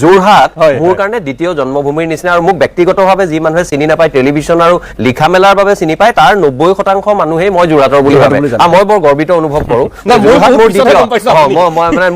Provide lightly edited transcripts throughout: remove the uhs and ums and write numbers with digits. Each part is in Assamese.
যোৰহাট মোৰ কাৰণে দ্বিতীয় জন্মভূমিৰ নিচিনা আৰু মোক ব্যক্তিগতভাৱে যি মানুহে চিনি নাপায় টেলিভিছন আৰু লিখা মেলাৰ বাবে চিনি পায় তাৰ 90% মানুহেই মই যোৰহাটৰ বুলি ভাবে মই বৰ গৰ্বিত অনুভৱ কৰো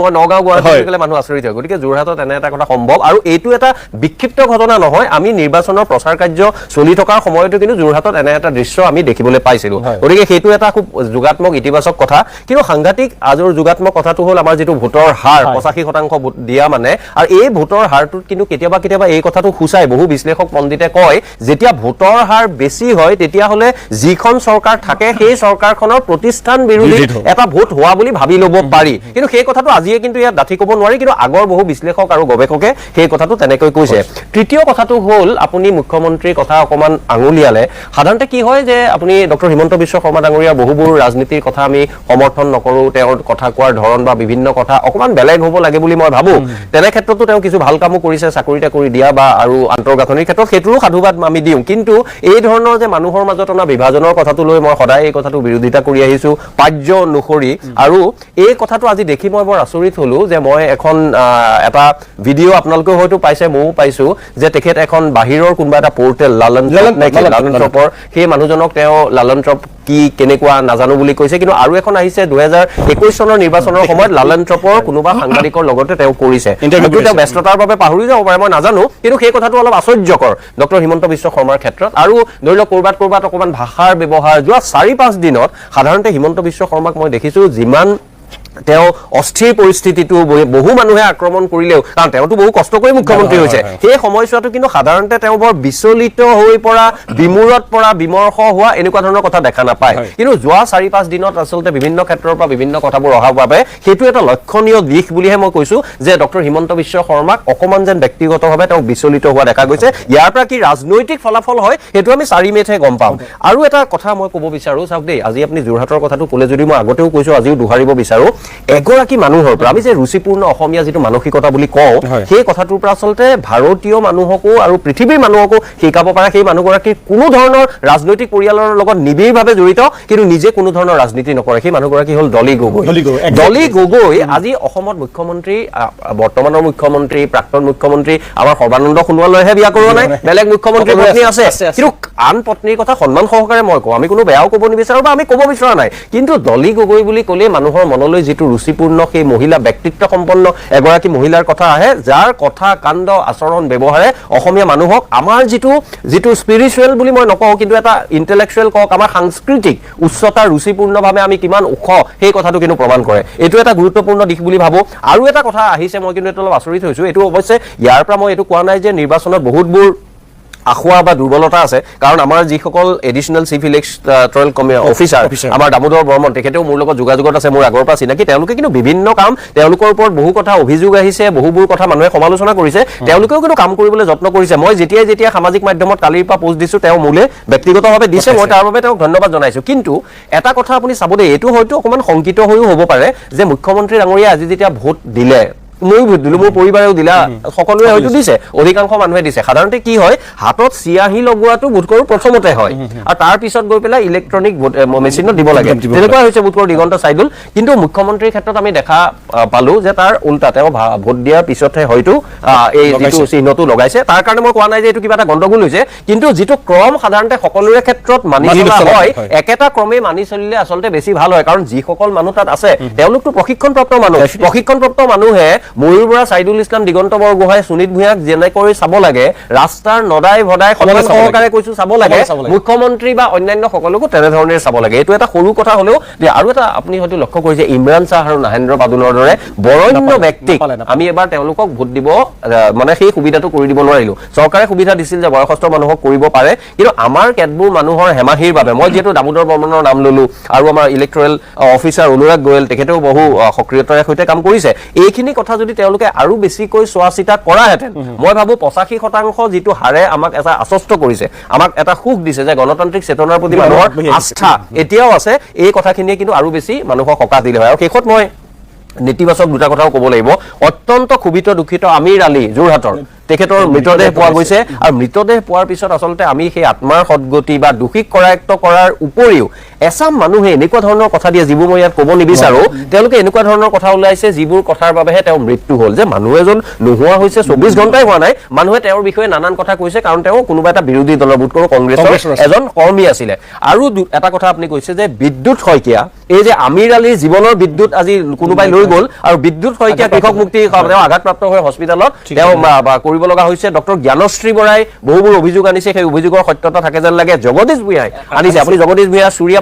মই নগাঁও গুৱাহাটী গ'লে মানুহ আচৰিত হয় গতিকে যোৰহাটত এনে এটা কথা সম্ভৱ আৰু এইটো এটা বিক্ষিপ্ত ঘটনা নহয় আমি নিৰ্বাচনৰ প্ৰচাৰ কাৰ্য চলি থকাৰ সময়তো কিন্তু যোৰহাটত এনে এটা দৃশ্য আমি দেখিবলৈ পাইছিলো গতিকে সেইটো এটা খুব যোগাত্মক ইতিবাচক কথা কিন্তু সাংঘাতিক আজৰ যোগাত্মক কথাটো হ'ল আমাৰ যেটো ভোটৰ হাৰ 85% ভোট দিয়া মানে আৰু এই ভোটৰ হাৰটো কিন্তু কেতিয়াবা কেতিয়াবা এই কথাটো খুচাই বহু বিশ্লেষক পণ্ডিতে কয় যেতিয়া ভোটৰ হাৰ বেছি হয় তেতিয়া হলে যিখন চৰকাৰ থাকে সেই চৰকাৰখনৰ প্ৰতিষ্ঠান বিৰোধী এটা ভোট হোৱা বুলি ভাবি ল'ব পাৰি কিন্তু সেই কথাটো আজিয়ে কিন্তু ইয়াত ডাঠি ক'ব নোৱাৰি কিন্তু আগৰ বহু বিশ্লেষক আৰু গৱেষকে সেই কথাটো তেনেকৈ কৈছে তৃতীয় কথাটো হ'ল আপুনি মুখ্যমন্ত্ৰীৰ কথা অকমান আঙুলিয়ালে সাধাৰণতে কি হয় যে আপুনি ডক্টৰ হিমন্ত বিশ্ব শৰ্মা ডাঙৰীয়া বহুবোৰ ৰাজনীতিৰ কথা আমি সমৰ্থন নকৰো তেওঁৰ কথা কোৱাৰ ধৰণ বা বিভিন্ন কথা অকমান বেলেগ হ'ব লাগে বুলি মই ভাবো তেনে ক্ষেত্ৰতো তেওঁ কিছু ভাল কামো কৰিছে চাকৰিটা কৰি দিয়া বা আৰু আন্তৰ্গাঁথনিৰ ক্ষেত্ৰত সেইটোৰো সাধুবাদ আমি দিওঁ কিন্তু এই ধৰণৰ যে মানুহৰ মাজত অনা বিভাজনৰ কথাটো লৈ মই সদায় এই কথাটো বিৰোধিতা কৰি আহিছো পাৰ্য অনুসৰি আৰু এই কথাটো আজি দেখি মই বৰ আচৰিত হলো যে মই এখন এটা ভিডিঅ' আপোনালোকেও হয়তো পাইছে ময়ো পাইছো যে তেখেত এখন বাহিৰৰ কোনোবা এটা পৰ্টেল লালন ট্ৰপৰ সেই মানুহজনক তেওঁ লালন ট্ৰপ কি কেনেকুৱা নাজানো বুলি কৈছে কিন্তু আৰু এখন আহিছে 2021 চনৰ নিৰ্বাচনৰ সময়ত লালন ট্ৰপৰ কোনোবা সাংবাদিকৰ লগতে তেওঁ কৰিছে কিন্তু তেওঁ ব্যস্ততাৰ বাবে পাহৰি যাব পাৰে মই নাজানো কিন্তু সেই কথাটো অলপ আশ্চৰ্যকৰ ডক্টৰ হিমন্ত বিশ্ব শৰ্মাৰ ক্ষেত্ৰত আৰু ধৰি লওক কৰবাত অকমান ভাষাৰ ব্যৱহাৰ যোৱা 4-5 দিনত সাধাৰণতে হিমন্ত বিশ্ব শৰ্মাক মই দেখিছো যিমান তেওঁ অস্থিৰ পৰিস্থিতিটো বহু মানুহে আক্ৰমণ কৰিলেও কাৰণ তেওঁতো বহু কষ্ট কৰি মুখ্যমন্ত্ৰী হৈছে সেই সময়ছোৱাটো কিন্তু সাধাৰণতে তেওঁ বৰ বিচলিত হৈ পৰা বিমূৰত পৰা বিমৰ্ষ হোৱা এনেকুৱা ধৰণৰ কথা দেখা নাপায় কিন্তু যোৱা 4-5 দিনত আচলতে বিভিন্ন ক্ষেত্ৰৰ পৰা বিভিন্ন কথাবোৰ অহাৰ বাবে সেইটো এটা লক্ষণীয় দিশ বুলিহে মই কৈছো যে ডক্টৰ হিমন্ত বিশ্ব শৰ্মাক অকমান যেন ব্যক্তিগতভাৱে তেওঁ বিচলিত হোৱা দেখা গৈছে ইয়াৰ পৰা কি ৰাজনৈতিক ফলাফল হয় সেইটো আমি 4 মে'তহে গম পাম আৰু এটা কথা মই ক'ব বিচাৰো চাওক দেই আজি আপুনি যোৰহাটৰ কথাটো ক'লে যদি মই আগতেও কৈছো আজিও দুহাৰিব বিচাৰো এগৰাকী মানুহৰ পৰা আমি যে ৰুচিপূৰ্ণ অসমীয়া যেটো মানসিকতা বুলি কওঁ সেই কথাটোৰ পৰা আচলতে ভাৰতীয় মানুহকো আৰু পৃথিৱীৰ মানুহকো শিকাব পৰা সেই মানুহগৰাকী কোনো ধৰণৰ ৰাজনৈতিক পৰিয়ালৰ লগত নিবিড়ভাৱে জড়িত কিন্তু নিজে কোনো ধৰণৰ ৰাজনীতি নকৰে সেই মানুহগৰাকী হ'ল ডলি গগৈ আজি অসমত মুখ্যমন্ত্ৰী বৰ্তমানৰ মুখ্যমন্ত্ৰী প্ৰাক্তন মুখ্যমন্ত্ৰী আমাৰ সৰ্বানন্দ সোণোৱাললৈহে বিয়া কৰোৱা নাই বেলেগ মুখ্যমন্ত্ৰী পত্নী আছে কিন্তু আন পত্নীৰ কথা সন্মান সহকাৰে মই কওঁ আমি কোনো বেয়াও ক'ব নিবিচাৰো বা আমি ক'ব বিচৰা নাই কিন্তু ডলি গগৈ বুলি ক'লে মানুহৰ মনলৈ যেটো ৰুচিপূৰ্ণ সেই মহিলা ব্যক্তিত্ব সম্পন্ন এগৰাকী মহিলাৰ কথা আহে যাৰ কথা কাণ্ড আচৰণ ব্যৱহাৰে অসমীয়া মানুহক আমাৰ যেটো স্পিৰিচুৱেল বুলি মই নকওঁ কিন্তু এটা ইন্টেলেকচুৱেল কক আমাৰ সাংস্কৃতিক উচ্চতা ৰুচিপূৰ্ণভাৱে আমি কিমান ওখ সেই কথাটো কিন্তু প্ৰমাণ কৰে এইটো এটা গুৰুত্বপূৰ্ণ দিশ বুলি ভাবো আৰু এটা কথা আহিছে মই কিন্তু এটা অলপ আচৰিত হৈছো এইটো অৱশ্যে ইয়াৰ পৰা মই এইটো কোৱা নাই যে নিৰ্বাচনত বহুতবোৰ আখোৱা বা দুৰ্বলতা আছে কাৰণ আমাৰ যিসকল এডিশনাল চিফ ইলেক্টৰেল অফিচাৰ আমাৰ দামোদৰ বৰ্মন তেখেতেও মোৰ লগত যোগাযোগত আছে মোৰ আগৰ পৰা চিনাকি তেওঁলোকে কিন্তু বিভিন্ন কাম তেওঁলোকৰ ওপৰত বহু কথা অভিযোগ আহিছে বহুবোৰ কথা মানুহে সমালোচনা কৰিছে তেওঁলোকেও কিন্তু কাম কৰিবলৈ যত্ন কৰিছে মই যেতিয়া সামাজিক মাধ্যমত কালিৰ পৰা পোষ্ট দিছো তেওঁ মোলে ব্যক্তিগতভাৱে দিছে মই তাৰ বাবে তেওঁক ধন্যবাদ জনাইছো কিন্তু এটা কথা আপুনি চাব দেই এইটো হয়তো অকমান শংকিত হৈও হ'ব পাৰে যে মুখ্যমন্ত্ৰী ডাঙৰীয়া আজি যেতিয়া ভোট দিলে মই ভোট দিলো মোৰ পৰিবাৰেও দিলা সকলোৱে হয়তো দিছে অধিকাংশ মানুহে দিছে সাধাৰণতে কি হয় হাতত চিয়াহি লগোৱাটো ভোট কৰো প্ৰথমতে হয় আৰু তাৰ পিছত গৈ পেলাই ইলেক্ট্ৰনিক মেচিনত দিব লাগে তেনেকুৱা হৈছে ভোট কৰো দিগন্ত চাইদুল কিন্তু মুখ্যমন্ত্ৰীৰ ক্ষেত্ৰত আমি দেখা পালো যে তাৰ উল্টা তেওঁ ভোট দিয়াৰ পিছতহে হয়তো এই যেটো চিহ্নটো লগাইছে তাৰ কাৰণে মই কোৱা নাই যে এইটো কিবা এটা গণ্ডগোল হৈছে কিন্তু যেটো ক্ৰম সাধাৰণতে সকলোৰে ক্ষেত্ৰত মানি চলা হয় একেটা ক্ৰমে মানি চলিলে আচলতে বেছি ভাল হয় কাৰণ যিসকল মানুহ তাত আছে তেওঁলোকতো প্ৰশিক্ষণপ্ৰাপ্ত মানুহে ময়ূৰ বৰা সাইদুল ইছলাম দিগন্ত বৰগোহাঁই সুনীত ভূঞাক যেনেকৈ চাব লাগে ৰাস্তাৰ নদাই ভদাই সমান সহকাৰে কৈছো চাব লাগে মুখ্যমন্ত্ৰী বা অন্যান্য সকলোকো তেনেধৰণে চাব লাগে এইটো এটা সৰু কথা হলেও আৰু এটা আপুনি হয়তো লক্ষ্য কৰিছে ইমৰান শাহ আৰু নাহেন্দ্ৰ বাদুলৰ দৰে বৰণ্য ব্যক্তিক আমি এবাৰ তেওঁলোকক ভোট দিব মানে সেই সুবিধাটো কৰি দিব নোৱাৰিলো চৰকাৰে সুবিধা দিছিল যে বয়সস্থ মানুহক কৰিব পাৰে কিন্তু আমাৰ কেতবোৰ মানুহৰ হেমাহিৰ বাবে মই যেহেতু দামোদৰ বৰ্মনৰ নাম ললো আৰু আমাৰ ইলেক্ট্ৰেল অফিচাৰ অনুৰাগ গোয়েল তেখেতেও বহু সক্ৰিয়তাৰে সৈতে কাম কৰিছে এইখিনি কথা যদি তেওঁলোকে আৰু বেছিকৈ চোৱা চিতা কৰাহেঁতেন মই ভাবো 85% যেটো হাৰে আমাক এটা আশ্বস্ত কৰিছে আমাক এটা সুখ দিছে যে গণতান্ত্ৰিক চেতনাৰ প্ৰতি মানুহৰ আস্থা এতিয়াও আছে এই কথাখিনিয়ে কিন্তু আৰু বেছি মানুহক সকাহ দিলে হয় আৰু শেষত মই নেতিবাচক দুটা কথাও ক'ব লাগিব অত্যন্ত ক্ষুভিত দুখিত আমিৰ আলী যোৰহাটৰ তেখেতৰ মৃতদেহ পোৱা গৈছে আৰু মৃতদেহ পোৱাৰ পিছত আচলতে আমি সেই আত্মাৰ সদগতি বা দোষীক কৰায়ত্ব কৰাৰ উপৰিও এচাম মানুহে এনেকুৱা ধৰণৰ কথা দিয়ে যিবোৰ মই ইয়াত ক'ব নিবিচাৰো তেওঁলোকে এনেকুৱা ধৰণৰ কথা ওলাইছে যিবোৰ কথাৰ বাবেহে তেওঁৰ মৃত্যু হ'ল যে মানুহ এজন নোহোৱা হৈছে 24 ঘণ্টাই হোৱা নাই মানুহে তেওঁৰ বিষয়ে নানান কথা কৈছে কাৰণ তেওঁ কোনোবা এটা বিৰোধী দলৰ বোধ কৰোঁ কংগ্ৰেছৰ এজন কৰ্মী আছিলে আৰু এটা কথা আপুনি কৈছে যে বিদ্যুৎ শইকীয়া এই যে আমিৰ আলীৰ জীৱনৰ বিদ্যুৎ আজি কোনোবাই লৈ গ'ল আৰু বিদ্যুৎ শইকীয়া কৃষক মুক্তি তেওঁ আঘাতপ্ৰাপ্ত হৈ হস্পিটেলত তেওঁ কৰিব লগা হৈছে ডক্টৰ জ্ঞানশ্ৰী বৰাই বহুবোৰ অভিযোগ আনিছে সেই অভিযোগৰ সত্যতা থাকে যেন লাগে জগদীশ ভূঞাই আনিছে আপুনি জগদীশ ভূঞা চুৰিয়া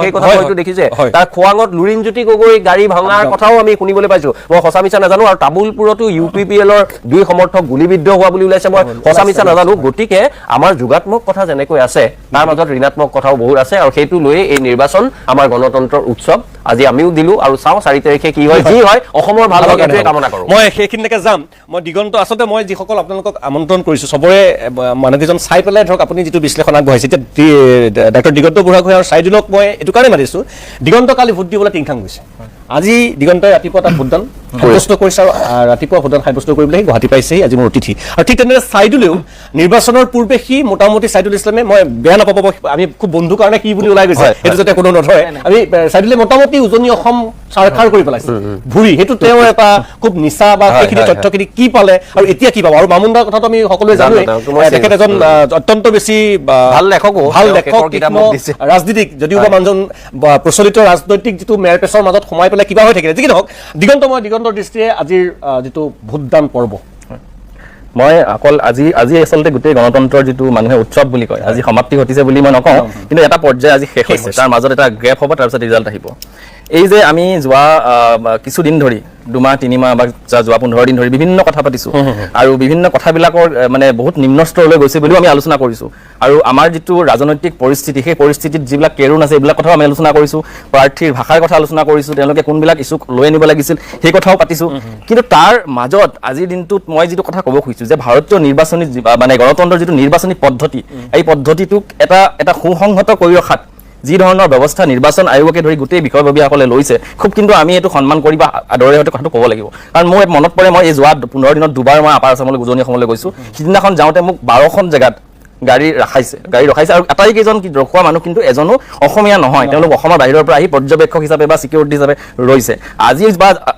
সেই কথা হয়তো দেখিছে তাৰ খোৱাঙত লুৰিণজ্যোতি গগৈ গাড়ী ভাঙাৰ কথাও আমি শুনিবলৈ পাইছো মই সঁচা মিছা নাজানো আৰু তামুলপুৰতো UPPLৰ 2 সমৰ্থক গুলীবিদ্ধ হোৱা বুলি ওলাইছে মই সঁচা মিছা নাজানো গতিকে আমাৰ যোগাত্মক কথা যেনেকৈ আছে তাৰ মাজত ঋণাত্মক কথাও বহুত আছে আৰু সেইটো লৈ এই নিৰ্বাচন আমাৰ গণতন্ত্ৰৰ উৎসৱ আজি আমিও দিলো আৰু চাওঁ 4 তাৰিখে কি হয় যি হয় অসমৰ ভাল হোৱাটো কামনা কৰোঁ মই সেইখিনিলৈকে যাম মই দিগন্ত আচলতে মই যিসকল আপোনালোকক আমন্ত্ৰণ কৰিছো সবৰে মানুহকেইজন চাই পেলাই ধৰক আপুনি যিটো বিশ্লেষণ আগবঢ়াইছে এতিয়া ডক্টৰ দিগন্ত বুঢ়াগোহাঁই আৰু চাইদুলক মই এইটো কাৰণে মাতিছো দিগন্ত কালি ভোট দিবলৈ টিংখাং গৈছে আজি দিগন্তই ৰাতিপুৱা তাত ভোটদান সাব্যস্ত কৰিছে আৰু ৰাতিপুৱা ভোটদান সাব্যস্ত কৰিবলৈ গুৱাহাটী পাইছেহি আজি মোৰ অতিথি আৰু ঠিক তেনেদৰে চাইদুলেও নিৰ্বাচনৰ পূৰ্বে সি মোটামুটি চাইদুল ইছলামে মই বেয়া নাপাব আমি খুব বন্ধু কাৰণে কি বুলি ওলাই গৈছে সেইটো যাতে কোনো নধৰে আমি চাইদুলে মোটামুটি উজনি অসম চাৰখাৰ কৰি পেলাইছে ভুৰি সেইটো তেওঁৰ এটা খুব নিচা বা সেইখিনি তথ্যখিনি কি পালে আৰু এতিয়া কি পাব আৰু মামুনদাৰ কথাটো আমি সকলোৱে জানোৱে তেখেত এজন অত্যন্ত বেছি ভাল লেখক ৰাজনীতিক যদিও বা মানুহজন প্ৰচলিত ৰাজনৈতিক যিটো মেৰ পেছৰ মাজত সোমাই পেলাই কিবা হৈ থাকিলে যি কি নহওক দিগন্তৰ দৃষ্টিৰে আজিৰ যিটো ভোটদান পৰ্ব মই অকল আজি আচলতে গোটেই গণতন্ত্ৰৰ যিটো মানুহে উৎসৱ বুলি কয় আজি সমাপ্তি ঘটিছে বুলি মই নকওঁ কিন্তু এটা পৰ্যায় আজি শেষ হৈছে তাৰ মাজত এটা গ্ৰেপ হ'ব তাৰপিছত ৰিজাল্ট আহিব এই যে আমি যোৱা কিছুদিন ধৰি 2 মাহ 3 মাহ বা যোৱা 15 দিন ধৰি বিভিন্ন কথা পাতিছো আৰু বিভিন্ন কথাবিলাকৰ মানে বহুত নিম্ন স্তৰলৈ গৈছে বুলিও আমি আলোচনা কৰিছো আৰু আমাৰ যিটো ৰাজনৈতিক পৰিস্থিতি সেই পৰিস্থিতিত যিবিলাক কেৰুণ আছে এইবিলাক কথাও আমি আলোচনা কৰিছো প্ৰাৰ্থীৰ ভাষাৰ কথা আলোচনা কৰিছো তেওঁলোকে কোনবিলাক ইছ্যু লৈ আনিব লাগিছিল সেই কথাও পাতিছো কিন্তু তাৰ মাজত আজিৰ দিনটোত মই যিটো কথা ক'ব খুজিছো যে ভাৰতীয় নিৰ্বাচনী মানে গণতন্ত্ৰৰ যিটো নিৰ্বাচনী পদ্ধতি এই পদ্ধতিটোক এটা সুসংহত কৰি ৰখাত যি ধৰণৰ ব্যৱস্থা নিৰ্বাচন আয়োগকে ধৰি গোটেই বিষয়ববীয়াসকলে লৈছে খুব কিন্তু আমি এইটো সন্মান কৰি বা আদৰে হয়তো কথাটো ক'ব লাগিব কাৰণ মোৰ মনত পৰে মই এই যোৱা 15 দিনত দুবাৰ মই আপাৰ আছামলৈ উজনি অসমলৈ গৈছো সিদিনাখন যাওঁতে মোক 12খন জেগাত গাড়ী ৰখাইছে আৰু আটাইকেইজন ৰখোৱা মানুহ কিন্তু এজনো অসমীয়া নহয় তেওঁলোক অসমৰ বাহিৰৰ পৰা আহি পৰ্যবেক্ষক হিচাপে বা চিকিউৰিটি হিচাপে ৰৈছে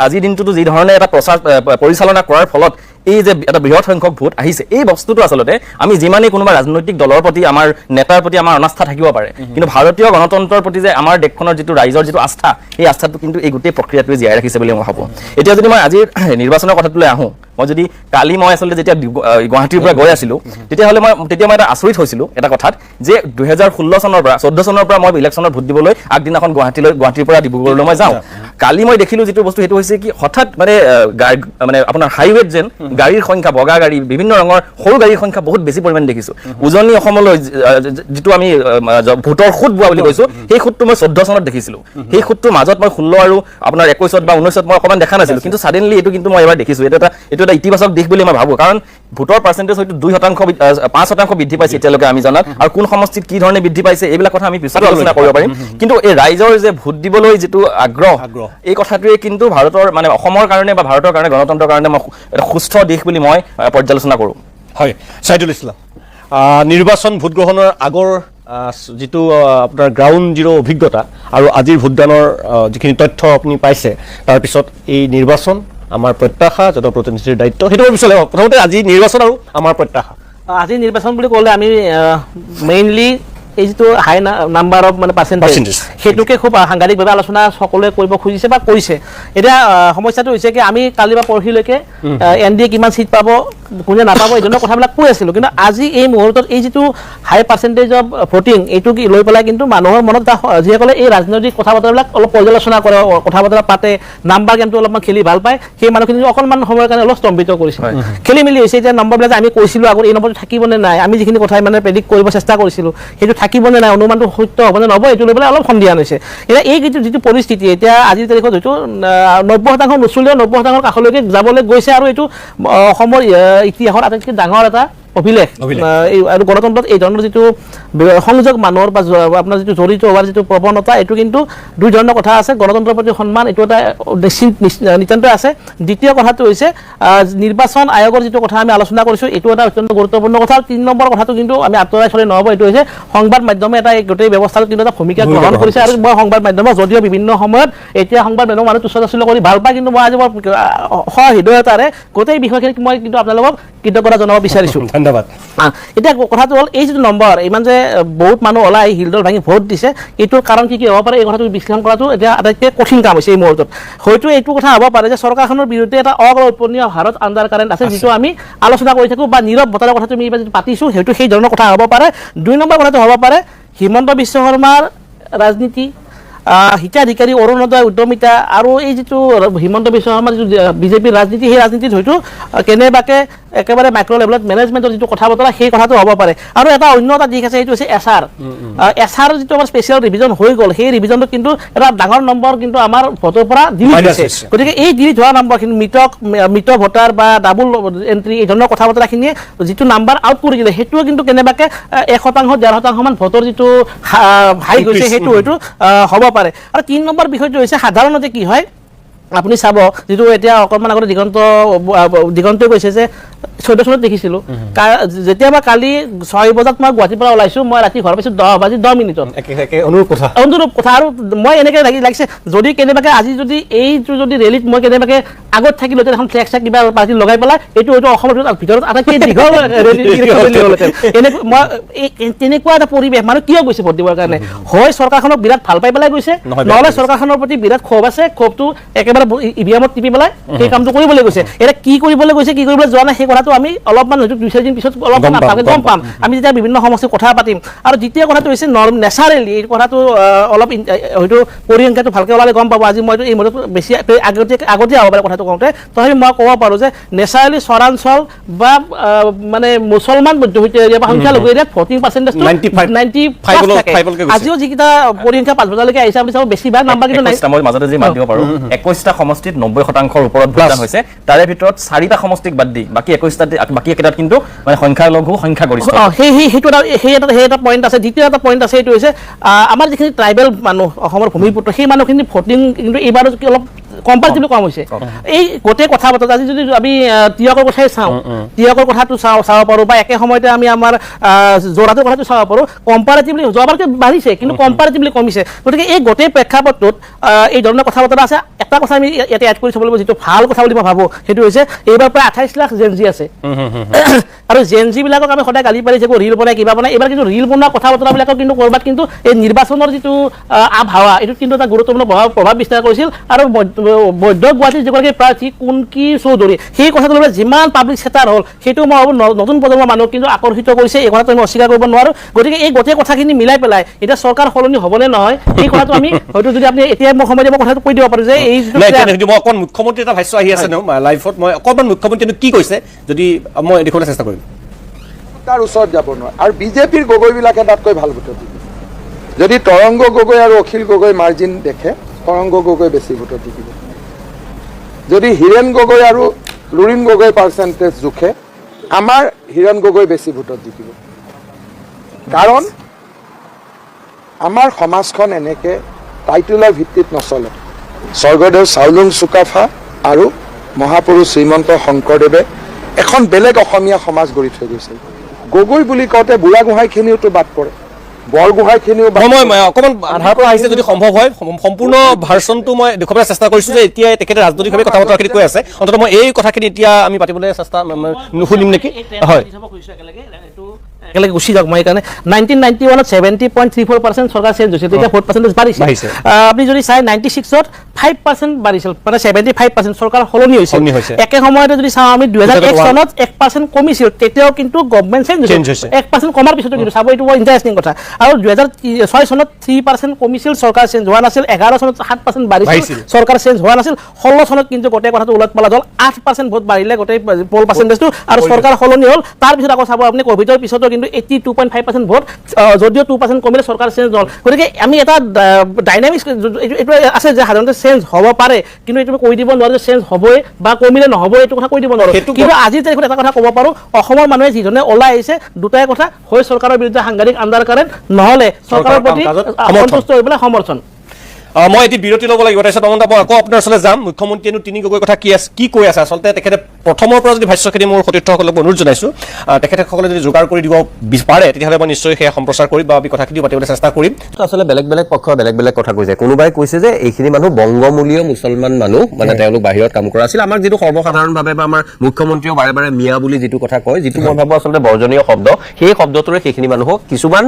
আজিৰ দিনটোতো যি ধৰণে এটা প্ৰচাৰ পৰিচালনা কৰাৰ ফলত এই যে এটা বৃহৎ সংখ্যক ভোট আহিছে এই বস্তুটো আচলতে আমি যিমানেই কোনোবা ৰাজনৈতিক দলৰ প্ৰতি আমাৰ নেতাৰ প্ৰতি আমাৰ অনাস্থা থাকিব পাৰে কিন্তু ভাৰতীয় গণতন্ত্ৰৰ প্ৰতি যে আমাৰ দেশখনৰ যিটো ৰাইজৰ যিটো আস্থা এই আস্থাটো কিন্তু এই গোটেই প্ৰক্ৰিয়াটোৱে জীয়াই ৰাখিছে বুলি মই ভাবোঁ এতিয়া যদি মই আজিৰ নিৰ্বাচনৰ কথাটোলৈ আহোঁ মই যদি কালি মই আচলতে যেতিয়া গুৱাহাটীৰ পৰা গৈ আছিলোঁ তেতিয়া মই এটা আচৰিত হৈছিলোঁ এটা কথাত যে 2016 চনৰ পৰা 14 চনৰ পৰা মই ইলেকশ্যনত ভোট দিবলৈ আগদিনাখন গুৱাহাটীৰ পৰা ডিব্ৰুগড়লৈ মই যাওঁ কালি মই দেখিলোঁ যিটো বস্তু সেইটো হৈছে কি হঠাৎ মানে আপোনাৰ হাইৱেত যেন গাড়ীৰ সংখ্যা বগা গাড়ী বিভিন্ন ৰঙৰ সৰু গাড়ীৰ সংখ্যা বহুত বেছি পৰিমাণে দেখিছোঁ উজনি অসমলৈ যিটো আমি ভোটৰ খুঁট বোৱা বুলি কৈছোঁ সেই খুঁটটো মই 14 চনত দেখিছিলোঁ সেই খুঁটটোৰ মাজত মই 16 আৰু আপোনাৰ 21 বা 19 মই অকণমান দেখা নাছিলোঁ কিন্তু ছাডেনলি এইটো কিন্তু মই এবাৰ দেখিছোঁ এইটো এটা ইতিবাচক দিশ বুলি মই ভাবোঁ কাৰণ ভোটৰ পাৰ্চেণ্টেজ হয়তো 5% বৃদ্ধি পাইছে এতিয়ালৈকে আমি জনাত আৰু কোন সমষ্টিত কি ধৰণে বৃদ্ধি পাইছে এইবিলাক কথা আমি পিছত আলোচনা কৰিব পাৰিম কিন্তু এই ৰাইজৰ যে ভোট দিবলৈ যিটো আগ্ৰহ এই কথাটোৱে কিন্তু ভাৰতৰ মানে অসমৰ কাৰণে বা ভাৰতৰ কাৰণে গণতন্ত্ৰৰ কাৰণে মই এটা সুস্থ দিশ বুলি মই পৰ্যালোচনা কৰোঁ হয় চাইদুল ইছলাম নিৰ্বাচন ভোট গ্ৰহণৰ আগৰ যিটো আপোনাৰ গ্ৰাউণ্ড জিৰ' অভিজ্ঞতা আৰু আজিৰ ভোটদানৰ যিখিনি তথ্য আপুনি পাইছে তাৰপিছত এই নিৰ্বাচন আমাৰ প্ৰত্যাশা জনপ্ৰতিনিধিৰ দায়িত্ব সেইটো পিছলৈ প্ৰথমতে আজি নিৰ্বাচন আৰু আমাৰ প্ৰত্যাশা আজি নিৰ্বাচন বুলি ক'লে আমি মেইনলি এই যিটো হাই নাম্বাৰ অফ মানে পাৰ্চেণ্টেজ সেইটোকে খুব সাংঘাতিকভাৱে আলোচনা সকলোৱে কৰিব খুজিছে বা কৰিছে এতিয়া সমস্যাটো হৈছে কি আমি কালি বা পৰহিলৈকে NDA কিমান চিট পাব কোনে নাপাব এই ধৰণৰ কথাবিলাক কৈ আছিলোঁ কিন্তু আজি এই মুহূৰ্তত এই যিটো হাই পাৰ্চেণ্টেজ অফ ভোটিং এইটো লৈ পেলাই কিন্তু মানুহৰ মনত যিসকলে এই ৰাজনৈতিক কথা বতৰাবিলাক অলপ পৰ্যালোচনা কৰে কথা বতৰা পাতে নাম্বাৰ গেমটো অলপমান খেলি ভাল পায় সেই মানুহখিনি অকণমান সময়ৰ কাৰণে অলপ স্তম্ভিত কৰিছে খেলি মেলি হৈছে এতিয়া নম্বৰবিলাক আমি কৈছিলোঁ আগত এই নম্বৰটো থাকিবনে নাই আমি যিখিনি কথা মানে প্ৰেডিক্ট কৰিব চেষ্টা কৰিছিলোঁ সেইটো থাকিবনে নাই অনুমানটো সত্য হ'বনে নহ'ব এইটো লৈ পেলাই অলপ সন্ধিয়া হৈছে এতিয়া এই যিটো পৰিস্থিতি এতিয়া আজিৰ তাৰিখত হয়তো 90% নচলিলেও 90% কাষলৈকে যাবলৈ গৈছে আৰু এইটো অসমৰ ইতিহাসৰ আটাইতকৈ ডাঙৰ এটা অভিলেখ আৰু গণতন্ত্ৰত এই ধৰণৰ যিটো সংযোগ মানুহৰ বা আপোনাৰ যিটো জড়িত হোৱাৰ যিটো প্ৰৱণতা এইটো কিন্তু দুই ধৰণৰ কথা আছে গণতন্ত্ৰৰ প্ৰতি সন্মান এইটো এটা নিতান্ত আছে দ্বিতীয় কথাটো হৈছে নিৰ্বাচন আয়োগৰ যিটো কথা আমি আলোচনা কৰিছোঁ এইটো এটা অত্যন্ত গুৰুত্বপূৰ্ণ কথা 3 নম্বৰ কথাটো কিন্তু আমি আঁতৰাই চলি নহ'ব এইটো হৈছে সংবাদ মাধ্যমে এটা এই গোটেই ব্যৱস্থাটো কিন্তু এটা ভূমিকা গ্ৰহণ কৰিছে আৰু মই সংবাদ মাধ্যমক যদিও বিভিন্ন সময়ত এতিয়া সংবাদ মাধ্যম মানুহ তুচ্ছ-তাচ্ছিল্য কৰি ভাল পায় কিন্তু মই আজি সহৃদয়তাৰে গোটেই বিষয়খিনিক মই কিন্তু আপোনালোকক কৃতজ্ঞতা জনাব বিচাৰিছোঁ ধন্যবাদ এতিয়া কথাটো হ'ল এই যিটো নম্বৰ ইমান যে বহুত মানুহ ওলাই হিলডল ভাঙি ভোট দিছে এইটোৰ কাৰণ কি হ'ব পাৰে এই কথাটো বিশ্লেষণ কৰাটো এতিয়া আটাইতকৈ কঠিন কাম হৈছে এই মুহূৰ্তত হয়তো এইটো কথা হ'ব পাৰে যে চৰকাৰখনৰ বিৰুদ্ধে এটা অকল্পনীয় হাৰত আণ্ডাৰ কাৰেণ্ট আছে যিটো আমি আলোচনা কৰি থাকোঁ বা নীৰৱ ভোটাৰৰ কথাটো আমি এইবাৰ পাতিছোঁ হয়তো সেই ধৰণৰ কথা হ'ব পাৰে 2 নম্বৰ কথাটো হ'ব পাৰে হিমন্ত বিশ্ব শৰ্মাৰ ৰাজনীতি হিতাধিকাৰী অৰুণোদয় উদ্যমিতা আৰু এই যিটো হিমন্ত বিশ্ব শৰ্মাৰ যিটো বিজেপিৰ ৰাজনীতি সেই ৰাজনীতিত হয়তো কেনেবাকে একেবাৰে মাইক্ৰ' লেভেলত মেনেজমেণ্টৰ যিটো কথা বতৰা সেই কথাটো হ'ব পাৰে আৰু এটা অন্য এটা দিশ আছে সেইটো হৈছে এছআৰ যিটো আমাৰ স্পেচিয়েল ৰিভিজন হৈ গ'ল সেই ৰিভিজনটো কিন্তু এটা ডাঙৰ নম্বৰ কিন্তু আমাৰ ভোটৰ পৰা ডিলিট হৈছে গতিকে এই ডিলিট হোৱা নম্বৰখিনি মৃত ভোটাৰ বা ডাবল এণ্ট্ৰি এই ধৰণৰ কথা বতৰাখিনিয়ে যিটো নাম্বাৰ আউট কৰি দিলে সেইটোও কিন্তু কেনেবাকে 1% 1.5% মান ভোটৰ যিটো হাই গৈছে সেইটো হয়তো হ'ব পাৰে আৰু 3 নম্বৰ বিষয়টো হৈছে সাধাৰণতে কি হয় আপুনি চাব যিটো এতিয়া অকণমান আগতে দিগন্তই কৈছে যে 14 চনত দেখিছিলোঁ যেতিয়া মই কালি 6 বজাত মই গুৱাহাটীৰ পৰা ওলাইছোঁ মই ৰাতি ঘৰ পাইছোঁ 10:10 অনুৰূপ কথা আৰু মই এনেকৈ লাগিছে যদি কেনেবাকৈ আজি যদি এইটো যদি ৰেলীত মই কেনেবাকৈ আগত থাকিলোঁ এখন ফ্লেগ চেক কিবা পাৰ্টি লগাই পেলাই এইটো হয়তো অসমৰ ভিতৰত আটাইতকৈ দীঘল ৰেলী হ'লহেঁতেন মই তেনেকুৱা এটা পৰিৱেশ মানুহ কিয় গৈছে ভোট দিবৰ কাৰণে হয় চৰকাৰখনক বিৰাট ভাল পাই পেলাই গৈছে নহ'লে চৰকাৰখনৰ প্ৰতি বিৰাট ক্ষোভ আছে ক্ষোভটো একেবাৰে ইভিএমত টিপি পেলাই সেই কামটো কৰিবলৈ গৈছে এতিয়া কি কৰিবলৈ গৈছে কি কৰিবলৈ যোৱা নাই সেই কথাটো আমি অলপমান হয়তো 2-4 দিন পিছত অলপমান ভালকৈ গম পাম আমি যেতিয়া বিভিন্ন সমষ্টিৰ কথা পাতিম আৰু দ্বিতীয় কথাটো হৈছে নেচাৰেলি এই কথাটো অলপ হয়তো পৰিসংখ্যাটো ভালকৈ ওলালে গম পাব আজি মইতো এই মুহূৰ্তত বেছি আগতে হ'ব পাৰে কথাটো কওঁতে তথাপি মই ক'ব পাৰোঁ যে নেচাৰেলি চৰাঞ্চল বা মানে মুছলমান মধ্যবিত্ত এৰিয়া বা সংখ্যালঘু এৰিয়াত ভোটিং পাৰ্চেণ্টেজটো 95 থাকে আজিও যিকেইটা পৰিসংখ্যা 5 বজালৈকে আহিছে আপুনি চাব বেছিভাগ নাম্বাৰ কিন্তু নাই মই মাজতে যি মাত দিব পাৰোঁ 21টা সমষ্টিত 90%ৰ ওপৰত ভোটদান হৈছে তাৰে ভিতৰত 4টা সমষ্টিক বাদ দি বাকী 21টাত কিন্তু মানে সংখ্যালঘু সংখ্যাগৰিষ্ঠ সেই এটা পইণ্ট আছে দ্বিতীয় এটা পইণ্ট আছে এইটো হৈছে আমাৰ যিখিনি ট্ৰাইবেল মানুহ অসমৰ ভূমিপুত্ৰ সেই মানুহখিনি ভোটিং কিন্তু এইবাৰো অলপ কম্পাৰিটিভলি কম হৈছে এই গোটেই কথা বতৰা আজি যদি আমি তিয়কৰ কথাই চাওঁ তিয়কৰ কথাটো চাব পাৰোঁ বা একে সময়তে আমি আমাৰ যোৰহাটৰ কথাটো চাব পাৰোঁ কম্পাৰিটিভলি যোৱাবাৰকৈ বাঢ়িছে কিন্তু কম্পাৰিটিভলি কমিছে গতিকে এই গোটেই প্ৰেক্ষাপটটোত এই ধৰণৰ কথা বতৰা আছে এটা কথা আমি ইয়াতে এড কৰি চাব লাগিব যিটো ভাল কথা বুলি মই ভাবোঁ সেইটো হৈছে এইবাৰ প্ৰায় 28 লাখ জেন জি আছে আৰু জেন জিবিলাকক আমি সদায় গালি পাৰি থাকোঁ ৰিল বনাই কিবা বনাই এইবাৰ কিন্তু ৰিল বনোৱা কথা বতৰাবিলাকক কিন্তু ক'ৰবাত কিন্তু এই নিৰ্বাচনৰ যিটো আবহাৱা এইটোত কিন্তু এটা গুৰুত্বপূৰ্ণ প্ৰভাৱ বিস্তাৰ কৰিছিল আৰু বৈধ গুৱাহাটীৰ যিগৰাকী প্ৰাৰ্থী কুনকি চৌধুৰী সেই কথাটো লৈ যিমান পাব্লিক চেটাৰ হ'ল সেইটো মই ভাবোঁ নতুন প্ৰজন্মৰ মানুহক কিন্তু আকৰ্ষিত কৰিছে এই কথাটো আমি অস্বীকাৰ কৰিব নোৱাৰোঁ গতিকে এই গোটেই কথাখিনি মিলাই পেলাই এতিয়া চৰকাৰ সলনি হ'বনে নহয় এই কথাটো আমি হয়তো যদি আপুনি এতিয়া মই সময় দিব কথাটো কৈ দিব পাৰোঁ যে এই মই অকণ মুখ্যমন্ত্ৰী এটা ভাষ্য আহি আছে ন লাইভত মই অকণমান মুখ্যমন্ত্ৰীয়ে কি কৈছে যদি মই দেখুৱাবলৈ চেষ্টা কৰিম তাৰ ওচৰত যাব নোৱাৰে আৰু বিজেপিৰ গগৈবিলাকে তাতকৈ ভাল ভোটত দিব যদি তৰংগ গগৈ আৰু অখিল গগৈ মাৰ্জিন দেখে তৰংগ গগৈ বেছি ভোটত জিকিব যদি হীৰেণ গগৈ আৰু লুৰিণ গগৈ পাৰ্চেণ্টেজ জোখে আমাৰ হীৰেণ গগৈ বেছি ভোটত জিকিব কাৰণ আমাৰ সমাজখন এনেকৈ টাইটেলৰ ভিত্তিত নচলে স্বৰ্গদেউ চাওলুং চুকাফা আৰু মহাপুৰুষ শ্ৰীমন্ত শংকৰদেৱে এখন বেলেগ অসমীয়া সমাজ গঢ়ি থৈ গৈছিল গগৈ বুলি কওঁতে বুঢ়াগোহাঁইখিনিওতো বাদ পৰে বৰগোহাঁইখিনিও মই অকণমান আধাৰ পৰা আহিছে যদি সম্ভৱ হয় সম্পূৰ্ণ ভাৰ্চনটো মই দেখুৱাবলৈ চেষ্টা কৰিছোঁ যে এতিয়া তেখেতে ৰাজনৈতিকভাৱে কথা বতৰাখিনি কৈ আছে অন্ততঃ মই এই কথাখিনি এতিয়া আমি পাতিবলৈ চেষ্টা নুশুনিম নেকি হয় একেলগে গুচি যাওক মই সেইকাৰণে 1991ত 70.34% চৰকাৰ চেঞ্জ হৈছিল তেতিয়া ভোট পাৰ্চেণ্টেজ বাঢ়িছে আপুনি যদি চাই 96ত 5% বাঢ়িছিল মানে 75% চৰকাৰ সলনি হৈছে একে সময়তে যদি চাওঁ আমি 2001 চনত 1% কমিছিল তেতিয়াও কিন্তু গভৰ্ণমেণ্ট চেঞ্জ হৈছে 1% কমাৰ পিছতো কিন্তু চাব এইটো বৰ ইণ্টাৰেষ্টিং কথা আৰু 2006 চনত 3% কমিছিল, চৰকাৰ চেঞ্জ হোৱা নাছিল, 11 চনত 7% বাঢ়িছিল, চৰকাৰ চেঞ্জ হোৱা নাছিল, 16 চনত কিন্তু গোটেই কথাটো ওলট পালট হ'ল, 8% ভোট বাঢ়িলে গোটেই পোল পাৰ্চেণ্টেজটো, আৰু চৰকাৰ সলনি হ'ল। তাৰপিছত আকৌ চাব আপুনি ক'ভিডৰ পিছতো কিন্তু 82.5% ভোট, যদিও 2% কমিলে চৰকাৰ চেঞ্জ হ'ল। গতিকে আমি এটা ডাইনামিক্স এইটো আছে যে সাধাৰণতে চেঞ্জ হ'ব পাৰে, কিন্তু এইটো কৈ দিব নোৱাৰো যে চেঞ্জ হ'বই বা কমিলে নহ'ব, এইটো কথা কৈ দিব নোৱাৰো। কিন্তু আজিৰ তাৰিখত এটা কথা ক'ব পাৰোঁ, অসমৰ মানুহে যিধৰণে ওলাই আহিছে, দুটাই কথা, হয় চৰকাৰৰ বিৰুদ্ধে সাংঘাতিক আণ্ডাৰ কাৰেণ্ট, নহ'লে চৰকাৰৰ প্ৰতি সন্তুষ্ট হৈ পেলাই সমৰ্থন। মই এটি বিৰতি ল'ব লাগিব, তাৰপিছত অনন্ত মই আকৌ আপোনাৰ ওচৰলৈ যাম। মুখ্যমন্ত্ৰীয়েনো তিনি গগৈৰ কথা কি কৈ আছে আচলতে, তেখেতে প্ৰথমৰ পৰা যদি ভাষ্যখিনি মোৰ সতীৰ্থসকলক অনুৰোধ জনাইছোঁ, তেখেতসকলে যদি যোগাৰ কৰি দিব পাৰে তেতিয়াহ'লে মই নিশ্চয় সেয়া সম্প্ৰচাৰ কৰিম বা আমি কথাখিনি পাতিবলৈ চেষ্টা কৰিম। আচলতে বেলেগ বেলেগ পক্ষই বেলেগ বেলেগ কথা কৈছে। কোনোবাই কৈছে যে এইখিনি মানুহ বংগমূলীয় মুছলমান মানুহ, মানে তেওঁলোক বাহিৰত কাম কৰা আছিল। আমাক যিটো সৰ্বসাধাৰণভাৱে বা আমাৰ মুখ্যমন্ত্ৰীয়েও বাৰে বাৰে মিয়া বুলি যিটো কথা কয়, যিটো মই ভাবোঁ আচলতে বৰ্জনীয় শব্দ, সেই শব্দটোৰে সেইখিনি মানুহক কিছুমান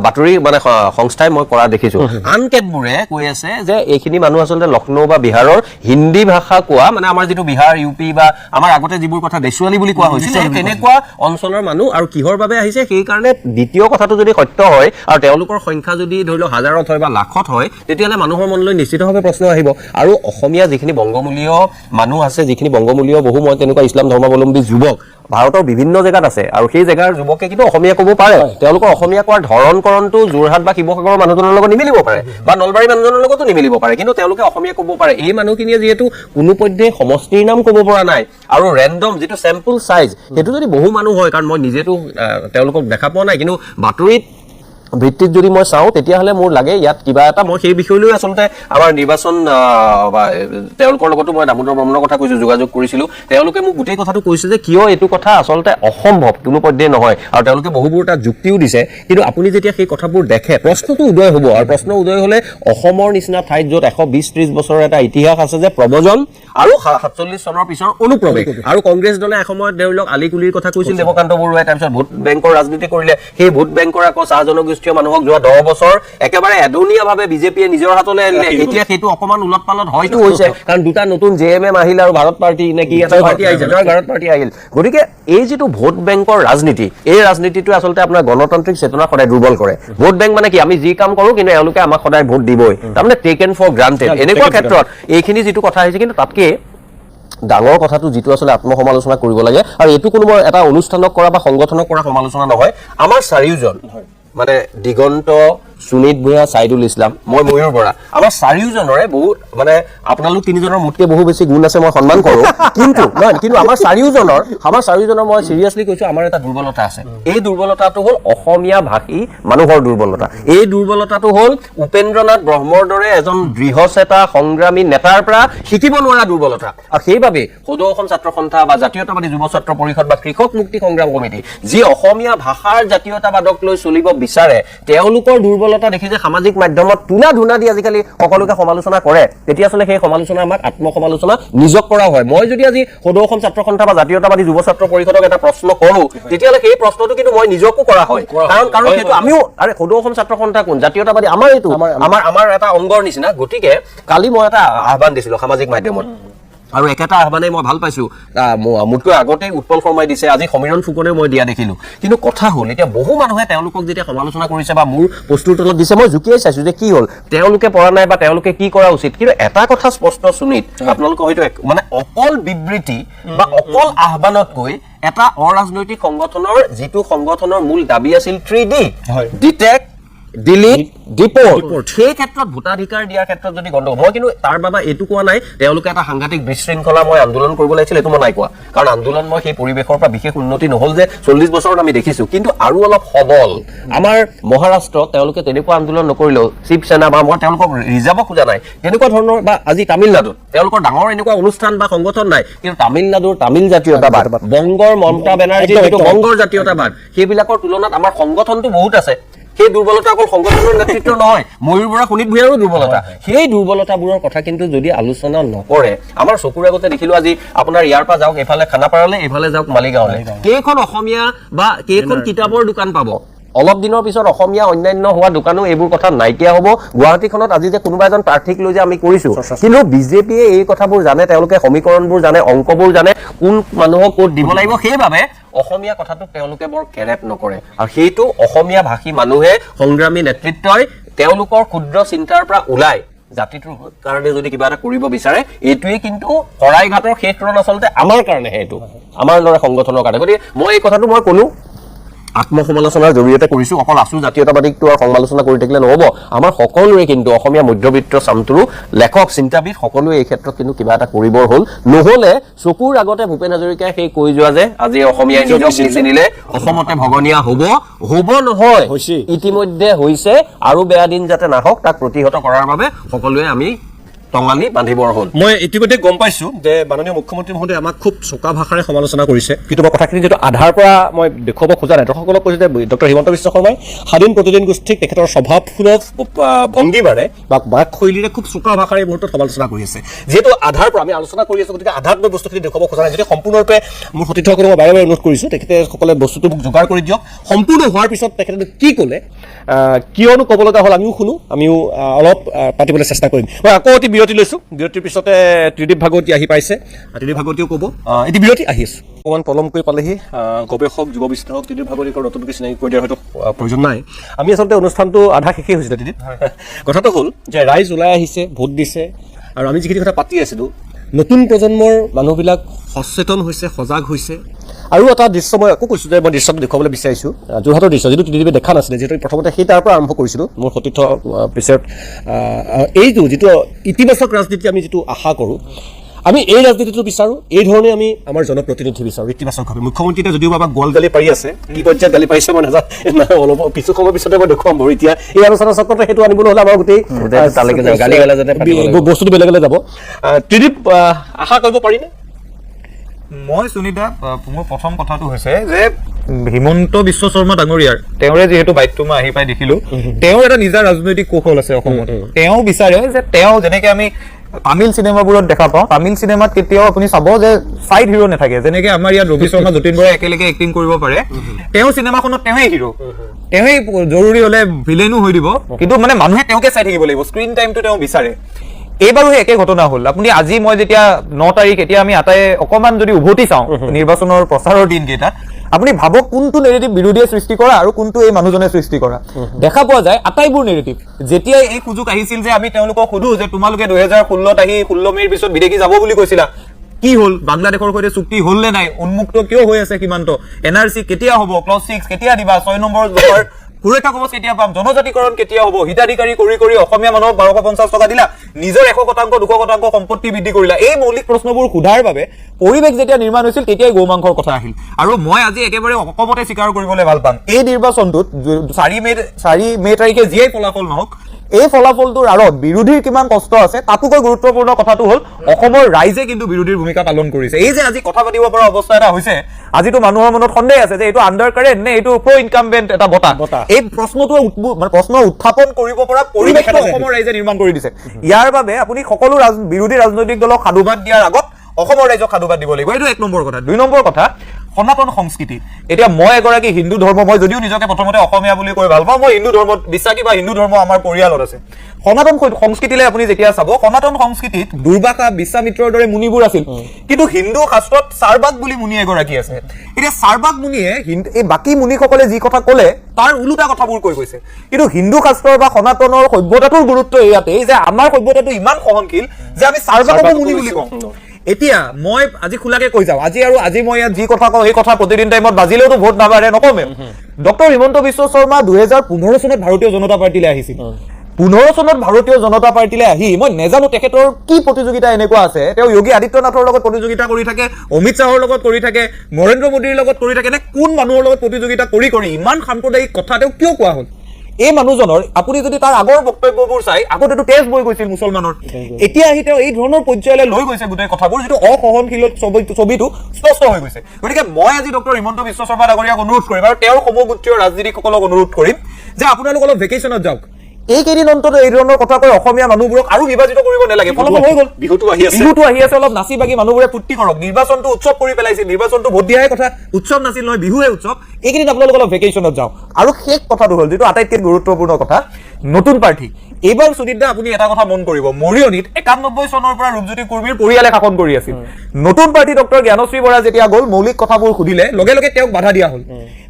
বাতৰি মানে সংস্থাই মই কৰা দেখিছোঁ। আন কেতবোৰে কৈ আছে যে এইখিনি মানুহ আচলতে লক্ষ্ণৌ বা বিহাৰৰ হিন্দী ভাষা কোৱা, মানে আমাৰ যিটো বিহাৰ, ইউপি বা আমাৰ আগতে যিবোৰ কথা দেশৱালী বুলি কোৱা হৈছিল, তেনেকুৱা অঞ্চলৰ মানুহ, আৰু কিহৰ বাবে আহিছে সেইকাৰণে দ্বিতীয় কথাটো যদি সত্য হয় আৰু তেওঁলোকৰ সংখ্যা যদি ধৰি লওক হাজাৰত হয় বা লাখত হয়, তেতিয়াহ'লে মানুহৰ মনলৈ নিশ্চিতভাৱে প্ৰশ্ন আহিব। আৰু অসমীয়া যিখিনি বংগমূলীয় মানুহ আছে, যিখিনি বংগমূলীয় বহু মই তেনেকুৱা ইছলাম ধৰ্মাৱলম্বী যুৱক ভাৰতৰ বিভিন্ন জেগাত আছে, আৰু সেই জেগাৰ যুৱকে কিন্তু অসমীয়া ক'ব পাৰে। তেওঁলোকৰ অসমীয়া কোৱাৰ ধৰণকৰণটো যোৰহাট বা শিৱসাগৰৰ মানুহজনৰ লগত নিমিলিব পাৰে বা নলবাৰী মানুহজনৰ লগতো নিমিলিব পাৰে, কিন্তু তেওঁলোকে অসমীয়া ক'ব পাৰে। এই মানুহখিনিয়ে যিহেতু কোনোপধ্যে সমষ্টিৰ নাম ক'ব পৰা নাই, আৰু ৰেণ্ডম যিটো চেম্পল চাইজ, সেইটো যদি বহু মানুহ হয়, কাৰণ মই নিজেতো তেওঁলোকক দেখা পোৱা নাই, কিন্তু বাতৰিত ভিত্তিত যদি মই চাওঁ, তেতিয়াহ'লে মোৰ লাগে ইয়াত কিবা এটা, মই সেই বিষয়লৈ আচলতে আমাৰ নিৰ্বাচন তেওঁলোকৰ লগতো মই দামোদৰ বৰ্মনৰ কথা কৈছোঁ, যোগাযোগ কৰিছিলোঁ। তেওঁলোকে মোক গোটেই কথাটো কৈছে যে কিয় এইটো কথা আচলতে অসম্ভৱ, কোনোপধ্যে নহয়, আৰু তেওঁলোকে বহুবোৰ তাত যুক্তিও দিছে। কিন্তু আপুনি যেতিয়া সেই কথাবোৰ দেখে, প্ৰশ্নটো উদয় হ'ব, আৰু প্ৰশ্ন উদয় হ'লে অসমৰ নিচিনা ঠাইত য'ত 120-30 বছৰৰ এটা ইতিহাস আছে যে প্ৰব্ৰজন আৰু 47 চনৰ পিছৰ অনুপ্ৰৱেশ, আৰু কংগ্ৰেছ দলে এসময়ত ধৰি লওক আলিকুলিৰ কথা কৈছিল দেৱকান্ত বৰুৱাই, তাৰপিছত ভোট বেংকৰ ৰাজনীতি কৰিলে, সেই ভোট বেংকৰ আকৌ চাহ জনগোষ্ঠীয় মানুহক যোৱা 10 বছৰ একেবাৰে এদনীয়াভাৱে বিজেপিয়ে নিজৰ হাতলৈ আনিলে। এতিয়া সেইটো অকণমান উলট পালট হয়তো হৈছে, কাৰণ দুটা নতুন JMM আহিল আৰু ভাৰত পাৰ্টি নে কি এটা পাৰ্টি আহিছে, ভাৰত পাৰ্টি আহিল। গতিকে এই যিটো ভোট বেংকৰ ৰাজনীতি, এই ৰাজনীতিটোৱে আচলতে আপোনাৰ গণতান্ত্ৰিক চেতনা সদায় দুৰ্বল কৰে। ভোট বেংক মানে কি, আমি যি কাম কৰোঁ কিন্তু এওঁলোকে আমাক সদায় ভোট দিবই, তাৰমানে টেকেন ফৰ গ্ৰান্টেড। এনেকুৱা ক্ষেত্ৰত এইখিনি যিটো কথা আহিছে, কিন্তু তাতকে ডাঙৰ কথাটো যিটো আচলতে আত্মসমালোচনা কৰিব লাগে, আৰু এইটো কোনো এটা অনুষ্ঠানক কৰা বা সংগঠনক কৰা সমালোচনা নহয়। আমাৰ চাৰিওজন মানে দিগন্ত, সুনীত ভূঞা, চাইদুল ইছলাম, মই ময়ূৰ বৰা, আমাৰ চাৰিওজনৰে বহুত মানে আপোনালোক তিনিজনৰ মোতকৈ বহু বেছি গুণ আছে, মই সন্মান কৰোঁ, কিন্তু আমাৰ চাৰিওজনৰ মই চিৰিয়াছলি কৈছোঁ, আমাৰ এটা দুৰ্বলতা আছে। এই দুৰ্বলতাটো হ'ল অসমীয়া ভাষী মানুহৰ দুৰ্বলতা। এই দুৰ্বলতাটো হ'ল উপেন্দ্ৰনাথ ব্ৰহ্মৰ দৰে এজন দৃঢ়চেতা সংগ্ৰামী নেতাৰ পৰা শিকিব নোৱাৰা দুৰ্বলতা। আৰু সেইবাবে সদৌ অসম ছাত্ৰ সন্থা বা জাতীয়তাবাদী যুৱ ছাত্ৰ পৰিষদ বা কৃষক মুক্তি সংগ্ৰাম কমিটি, যি অসমীয়া ভাষাৰ জাতীয়তাবাদক লৈ চলিব বিচাৰে, তেওঁলোকৰ দুৰ্বলতা দেখি যে সামাজিক মাধ্যমত তুলা ধুনা দি আজিকালি সকলোকে সমালোচনা কৰে, তেতিয়া আচলতে সেই সমালোচনা আমাক আত্মসমালোচনা নিজক কৰা হয়। মই যদি আজি সদৌ অসম ছাত্ৰ সন্থা বা জাতীয়তাবাদী যুৱ ছাত্ৰ পৰিষদক এটা প্ৰশ্ন কৰোঁ, তেতিয়াহ'লে সেই প্ৰশ্নটো কিন্তু মই নিজকো কৰা হয়, কাৰণ সেইটো আমিও, আৰে সদৌ অসম ছাত্ৰ সন্থা কোন, জাতীয়তাবাদী আমাৰ এইটো আমাৰ এটা অংগৰ নিচিনা। গতিকে কালি মই এটা আহ্বান দিছিলোঁ সামাজিক মাধ্যমত, আৰু একেটা আহ্বানে মই ভাল পাইছোঁ, মোতকৈ আগতেই উৎপল শৰ্মাই দিছে, আজি সমীৰণ ফুকনেও মই দিয়া দেখিলোঁ। কিন্তু কথা হ'ল এতিয়া বহু মানুহে তেওঁলোকক যেতিয়া সমালোচনা কৰিছে বা মোৰ বস্তুৰ তলত দিছে, মই জুকিয়াই চাইছোঁ যে কি হ'ল, তেওঁলোকে পৰা নাই বা তেওঁলোকে কি কৰা উচিত। কিন্তু এটা কথা স্পষ্ট, সুনীত, আপোনালোকে হয়তো মানে অকল বিবৃতি বা অকল আহ্বানতকৈ এটা অৰাজনৈতিক সংগঠনৰ যিটো সংগঠনৰ মূল দাবী আছিল 3D, ডিটেক্ট, ডিলিট, ডিপৰ্ট, সেই ক্ষেত্ৰত ভোটাধিকাৰ দিয়াৰ ক্ষেত্ৰত যদি গণ্ডগোল, মই কিন্তু তাৰ বাবে এইটো কোৱা নাই তেওঁলোকে এটা সাংঘাতিক বিশৃংখলা মই আন্দোলন কৰিব লাগিছিল, এইটো মই নাই কোৱা, কাৰণ আন্দোলন মই সেই পৰিৱেশৰ পৰা বিশেষ উন্নতি নহ'ল যে 40 বছৰত আমি দেখিছোঁ, কিন্তু আৰু অলপ সবল। আমাৰ মহাৰাষ্ট্ৰত তেওঁলোকে তেনেকুৱা আন্দোলন নকৰিলেও শিৱসেনা বা মই তেওঁলোকক ৰিজাৰ্ভ খোজা নাই, তেনেকুৱা ধৰণৰ, বা আজি তামিলনাডুত তেওঁলোকৰ ডাঙৰ এনেকুৱা অনুষ্ঠান বা সংগঠন নাই, কিন্তু তামিলনাডুৰ তামিল জাতীয়তাবাদ, বংগৰ মমতা বেনাৰ্জীৰ যিটো বংগৰ জাতীয়তাবাদ, সেইবিলাকৰ তুলনাত আমাৰ সংগঠনটো বহুত আছে। সেই দুৰ্বলতা অকল সংগঠনৰ নেতৃত্ব নহয়, ময়ূৰ বৰা, সুনীত ভূঞাৰো দুৰ্বলতা। সেই দুৰ্বলতাবোৰৰ কথা কিন্তু যদি আলোচনা নকৰে, আমাৰ চকুৰ আগতে দেখিলোঁ আজি আপোনাৰ ইয়াৰ পৰা যাওক এইফালে খানাপাৰালৈ, এইফালে যাওক মালিগাঁৱলৈ, কেইখন অসমীয়া বা কেইখন কিতাপৰ দোকান পাব, অলপ দিনৰ পিছত অসমীয়া অন্যান্য হোৱা দোকানো এইবোৰ কথা নাইকিয়া হ'ব। গুৱাহাটীখনত আজি যে কোনোবা এজন প্ৰাৰ্থীক লৈ যে আমি কৰিছো, কিন্তু বিজেপিয়ে এই কথাবোৰ জানে, তেওঁলোকে সমীকৰণবোৰ জানে, অংকবোৰ জানে, কোন মানুহক ক'ত দিব লাগিব। সেইবাবে অসমীয়া কথাটো তেওঁলোকে বৰ কেৰেপ নকৰে, আৰু সেইটো অসমীয়া ভাষী মানুহে, সংগ্ৰামী নেতৃত্বই তেওঁলোকৰ ক্ষুদ্ৰ চিন্তাৰ পৰা ওলাই জাতিটোৰ কাৰণে যদি কিবা এটা কৰিব বিচাৰে, এইটোৱে কিন্তু শৰাইঘাটৰ শেষ ৰণ আচলতে আমাৰ কাৰণেহে, এইটো আমাৰ দৰে সংগঠনৰ কাৰণে। গতিকে মই এই কথাটো মই ক'লো আত্মসমালোচনাৰ জৰিয়তে কৰিছো। অকল আছু জাতীয়তাবাদীকটো আৰু সমালোচনা কৰি থাকিলে নহ'ব, আমাৰ সকলোৰে কিন্তু অসমীয়া মধ্যবিত্ত চামটোৰো লেখক, চিন্তাবিদ সকলোৱে এই ক্ষেত্ৰত কিন্তু কিবা এটা কৰিবৰ হ'ল। নহ'লে চকুৰ আগতে ভূপেন হাজৰিকাই সেই কৈ যোৱা যে আজি অসমীয়াই নিজক নিচিনিলে অসমতে ভগনীয়া হ'ব নহয়, ইতিমধ্যে হৈছে, আৰু বেয়া দিন যাতে নাহক তাক প্ৰতিহত কৰাৰ বাবে সকলোৱে আমি টঙালি বান্ধিবৰ হ'ল। মই ইতিমধ্যে গম পাইছো যে মাননীয় মুখ্যমন্ত্ৰী মহোদয়ে আমাক খুব চোকা ভাষাৰে সমালোচনা কৰিছে, কিন্তু মই কথাখিনি যিটো আধাৰ পৰা মই দেখুৱাব খোজা নাই। দৰ্শকসকলক কৈছো যে ডক্টৰ হিমন্ত বিশ্ব শৰ্মাই স্বাধীন প্ৰতিদিন গোষ্ঠীক তেখেতৰ স্বভাৱসুলভ ভংগীমাৰে বা বাকশৈলীৰে খুব চোকা ভাষাৰে এই মুহূৰ্তত সমালোচনা কৰি আছে। যিহেতু আধাৰ পৰা আমি আলোচনা কৰি আছো, গতিকে আধাৰত মই বস্তুখিনি দেখুৱাব খোজা নাই। যদি সম্পূৰ্ণৰূপে মোৰ সতীৰ্থসকলক মই বাৰে বাৰে অনুৰোধ কৰিছো তেখেতে সকলে বস্তুটো মোক যোগাৰ কৰি দিয়ক। সম্পূৰ্ণ হোৱাৰ পিছত তেখেতে কি ক'লে, কিয়নো ক'ব লগা হ'ল, আমিও শুনো, আমিও অলপ পাতিবলৈ চেষ্টা কৰিম। মই আকৌ অতি বিৰতি লৈছো, বিৰতিৰ পিছতে ত্ৰিদীপ ভাগৱতী আহি পাইছে, ত্ৰিদীপ ভাগৱতীয়েও ক'ব। এটি বিৰতি আহি আছো, অকণমান পলমকৈ পালেহি। গৱেষক, যুৱ বিশ্লেষক ত্ৰিদীপ ভাগৱতীকৰ নতুনকৈ চিনাকি কৰি দিয়াৰ হয়তো প্ৰয়োজন নাই। আমি আচলতে অনুষ্ঠানটো আধা শেষেই হৈছিলে ত্ৰিদীপ। কথাটো হ'ল যে ৰাইজ ওলাই আহিছে, ভোট দিছে, আৰু আমি যিখিনি কথা পাতি আছিলো, নতুন প্ৰজন্মৰ মানুহবিলাক সচেতন হৈছে, সজাগ হৈছে। আৰু এটা দৃশ্য মই আকৌ কৈছোঁ যে মই দৃশ্যটো দেখুৱাবলৈ বিচাৰিছোঁ, যোৰহাটৰ দৃশ্য, যিটো ত্ৰিদীপে দেখা নাছিলে, যিহেতু প্ৰথমতে সেই তাৰ পৰা আৰম্ভ কৰিছিলোঁ মোৰ সতীৰ্থ পিছত। এইটো যিটো ইতিবাচক ৰাজনীতি আমি যিটো আশা কৰোঁ, আমি এই ৰাজনীতিটো বিচাৰোঁ, এই ধৰণে আমি আমাৰ জনপ্ৰতিনিধি বিচাৰোঁ ইতিবাচকভাৱে। মুখ্যমন্ত্ৰীয়ে যদিও আমাক গোৱাল গালি পাৰি আছে, কি পৰ্যায়ত গালি পাৰিছে মই নাজানো, অলপ কিছু সময়ৰ পিছতে মই দেখুৱাম বাৰু। এতিয়া এই আলোচনা চক্ৰতে সেইটো আনিবলৈ হ'লে আমাৰ গোটেই বস্তুটো বেলেগলৈ যাব। ত্ৰিদীপ, আশা কৰিব পাৰিনে? মই সুনীতা, মোৰ প্ৰথম কথাটো হৈছে যে হিমন্ত বিশ্ব শৰ্মা ডাঙৰীয়াৰ তেওঁৰে যিহেতু বাইকটো মই আহি পাই দেখিলো, তেওঁৰ এটা নিজা ৰাজনৈতিক কৌশল আছে অসমত। তেওঁ বিচাৰে যে তেওঁ যেনেকে আমি তামিল চিনেমাবোৰত দেখা পাওঁ, তামিল চিনেমাত কেতিয়াও আপুনি চাব যে চাইড হিৰো নাথাকে, যেনেকে আমাৰ ইয়াত ৰবি শৰ্মা, যতীন বৰাই একেলগে এক্টিং কৰিব পাৰে, তেওঁ চিনেমাখনত তেওঁৱেই হিৰো, তেওঁৱেই জৰুৰী হলে ভিলেনো হৈ দিব, কিন্তু মানে মানুহে তেওঁকে চাই থাকিব লাগিব, স্ক্ৰীন টাইমটো তেওঁ বিচাৰে। এইবাৰো সেই একে ঘটনা হ'ল। আপুনি আজি মই যেতিয়া 9 তাৰিখ, এতিয়া আমি আটাই অকণমান যদি উভতি চাওঁ নিৰ্বাচনৰ প্ৰচাৰৰ দিনকেইটাত, আপুনি ভাবক কোনটো নেৰেটিভ বিৰোধীয়ে সৃষ্টি কৰা আৰু কোনটো এই মানুহজনে সৃষ্টি কৰা। দেখা পোৱা যায় আটাইবোৰ নেৰেটিভ। যেতিয়াই এই সুযোগ আহিছিল যে আমি তেওঁলোকক সোধো যে তোমালোকে 2016 আহি 16 মে'ৰ পিছত বিদেশী যাব বুলি কৈছিলা, কি হ'ল? বাংলাদেশৰ সৈতে চুক্তি হ'ল নে নাই? উন্মুক্ত কিয় হৈ আছে সীমান্ত? NRC কেতিয়া হ'ব? ক্লজ 6 কেতিয়া দিবা? 6 নম্বৰ জোখৰ সুৰক্ষা কবচ কেতিয়া পাম? জনজাতিকৰণ কেতিয়া হ'ব? হিতাধিকাৰী কৰি অসমীয়া মানুহক 1250 টকা দিলা, নিজৰ 100%, 200% সম্পত্তি বৃদ্ধি কৰিলা। এই মৌলিক প্ৰশ্নবোৰ সোধাৰ বাবে পৰিৱেশ যেতিয়া নিৰ্মাণ হৈছিল, তেতিয়াই গৌ মাংসৰ কথা আহিল। আৰু মই আজি একেবাৰে অকমতে স্বীকাৰ কৰিবলৈ ভাল পাম, এই নিৰ্বাচনটোত 4 মে' তাৰিখে যিয়েই ফলাফল নহওক, এই ফলাফলটোৰ আঁৰত বিৰোধীৰ কিমান কষ্ট আছে তাতোকৈ গুৰুত্বপূৰ্ণ কথাটো হ'ল অসমৰ ৰাইজে কিন্তু বিৰোধীৰ ভূমিকা পালন কৰিছে। এই যে আজি কথা পাতিব পৰা অৱস্থা এটা হৈছে, আজিতো মানুহৰ মনত সন্দেহ আছে যে এইটো আণ্ডাৰ কাৰেণ্ট নে এইটো প্ৰ ইনকামবেণ্ট এটা বঁটা। এই প্ৰশ্নটো প্ৰশ্ন উত্থাপন কৰিব পৰা পৰিৱেশটো অসমৰ ৰাইজে নিৰ্মাণ কৰি দিছে। ইয়াৰ বাবে আপুনি সকলো বিৰোধী ৰাজনৈতিক দলক সাধুবাদ দিয়াৰ আগত অসমৰ ৰাইজক সাধুবাদ দিব লাগিব। এইটো 1 নম্বৰ কথা। 2 নম্বৰ কথা, সনাতন সংস্কৃতি। এতিয়া মই এগৰাকী হিন্দু ধৰ্ম, মই যদিও নিজকে প্ৰথমতে অসমীয়া বুলি কৈ ভাল পাওঁ, মই হিন্দু ধৰ্মত বিশ্বাসী বা হিন্দু ধৰ্ম আমাৰ পৰিয়ালত আছে। সনাতন সংস্কৃতিলৈ আপুনি যেতিয়া চাব, সনাতন সংস্কৃতিত দুৰ্বাসা, বিশ্বামিত্ৰৰ দৰে মুনিবোৰ আছিল, কিন্তু হিন্দু শাস্ত্ৰত চাৰবাক বুলি মুনি এগৰাকী আছে। এতিয়া চাৰবাক মুনিয়ে এই বাকী মুনিসকলে যি কথা ক'লে তাৰ ওলোটা কথাবোৰ কৈ গৈছে, কিন্তু হিন্দু শাস্ত্ৰৰ বা সনাতনৰ সভ্যতাটোৰ গুৰুত্ব ইয়াতেই যে আমাৰ সভ্যতাটো ইমান সহনশীল যে আমি চাৰবাককো মুনি বুলি কওঁ। এতিয়া মই আজি খোলাকে কৈ যাওঁ, আজি মই ইয়াত যি কথা কওঁ, এই কথা প্ৰতিদিন টাইমত বাজিলেওতো ভোট নাবাঢ়ে, নকমে। ডক্টৰ হিমন্ত বিশ্ব শৰ্মা 2015 চনত ভাৰতীয় জনতা পাৰ্টীলৈ আহিছিল। 15 চনত ভাৰতীয় জনতা পাৰ্টীলৈ আহি মই নেজানো তেখেতৰ কি প্ৰতিযোগিতা এনেকুৱা আছে, তেওঁ যোগী আদিত্যনাথৰ লগত প্ৰতিযোগিতা কৰি থাকে, অমিত শ্বাহৰ লগত কৰি থাকে, নৰেন্দ্ৰ মোদীৰ লগত কৰি থাকে, নে কোন মানুহৰ লগত প্ৰতিযোগিতা কৰি ইমান সাম্প্ৰদায়িক কথা তেওঁ কিয় কোৱা হ'ল? এই মানুহজনৰ আপুনি যদি তাৰ আগৰ বক্তব্যবোৰ চাই, আগতেতো তেজ বৈ গৈছিল মুছলমানৰ, এতিয়া আহি তেওঁ এই ধৰণৰ পৰ্যায়লৈ লৈ গৈছে গোটেই কথাবোৰ, যিটো অসহনশীল ছবিটো স্পষ্ট হৈ গৈছে। গতিকে মই আজি ডক্টৰ হিমন্ত বিশ্ব শৰ্মা ডাঙৰীয়াক অনুৰোধ কৰিম আৰু তেওঁৰ সমগোত্ৰীয় ৰাজনীতিকসকলক অনুৰোধ কৰিম যে আপোনালোক অলপ ভেকেশ্যনত যাওক। এইকেইদিন অন্তত এই ধৰণৰ কথা কৈ অসমীয়া মানুহবোৰক আৰু বিভাজিত কৰিব নালাগে ফলাফল হৈ গ'ল বিহুটো আহি আছে বিহুটো আহি আছে অলপ নাচি বাগি মানুহবোৰে ফূৰ্তি কৰক নিৰ্বাচনটো উৎসৱ কৰি পেলাইছে নিৰ্বাচনটো ভোট দিয়াই কথা উৎসৱ নাছিল নহয় বিহুৱে উৎসৱ এইকেইদিন আপোনালোক অলপ ভেকেশ্যনত যাওঁ আৰু শেষ কথাটো হ'ল যিটো আটাইতকৈ গুৰুত্বপূৰ্ণ কথা নতুন প্ৰাৰ্থী এইবাৰ সুদীপ দা আপুনি এটা কথা মন কৰিব মৰিয়নিত 91 চনৰ পৰা ৰূপজ্যোতি কুৰ্মীৰ পৰিয়ালে শাসন কৰি আছিল নতুন প্ৰাৰ্থী ডক্টৰ জ্ঞানশ্ৰী বৰা যেতিয়া গ'ল মৌলিক কথাবোৰ সুধিলে লগে লগে তেওঁক বাধা দিয়া হ'ল